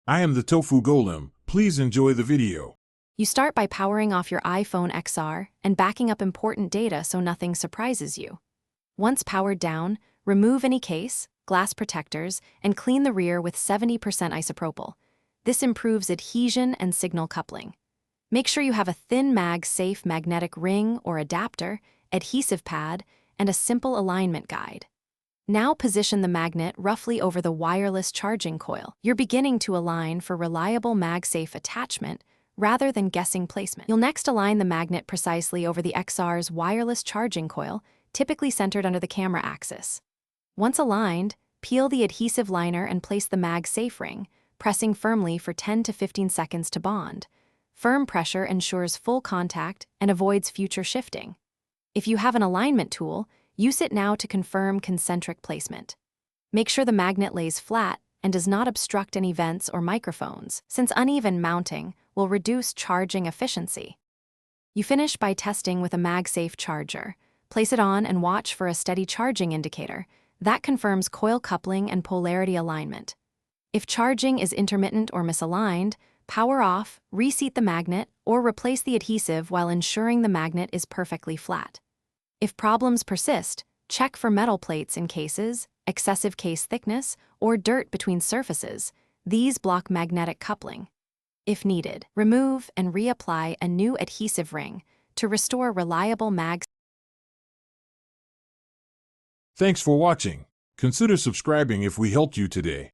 I am the Tofu Golem. Please enjoy the video. You start by powering off your iPhone XR and backing up important data so nothing surprises you. Once powered down, remove any case, glass protectors, and clean the rear with 70% isopropyl. This improves adhesion and signal coupling. Make sure you have a thin MagSafe magnetic ring or adapter, adhesive pad, and a simple alignment guide. Now position the magnet roughly over the wireless charging coil. You're beginning to align for reliable MagSafe attachment rather than guessing placement. You'll next align the magnet precisely over the XR's wireless charging coil, typically centered under the camera axis. Once aligned, peel the adhesive liner and place the MagSafe ring, pressing firmly for 10 to 15 seconds to bond. Firm pressure ensures full contact and avoids future shifting. If you have an alignment tool, use it now to confirm concentric placement. Make sure the magnet lays flat and does not obstruct any vents or microphones, since uneven mounting will reduce charging efficiency. You finish by testing with a MagSafe charger. Place it on and watch for a steady charging indicator. That confirms coil coupling and polarity alignment. If charging is intermittent or misaligned, power off, reseat the magnet, or replace the adhesive while ensuring the magnet is perfectly flat. If problems persist, check for metal plates in cases, excessive case thickness, or dirt between surfaces. These block magnetic coupling. If needed, remove and reapply a new adhesive ring to restore reliable mag. Thanks for watching. Consider subscribing if we helped you today.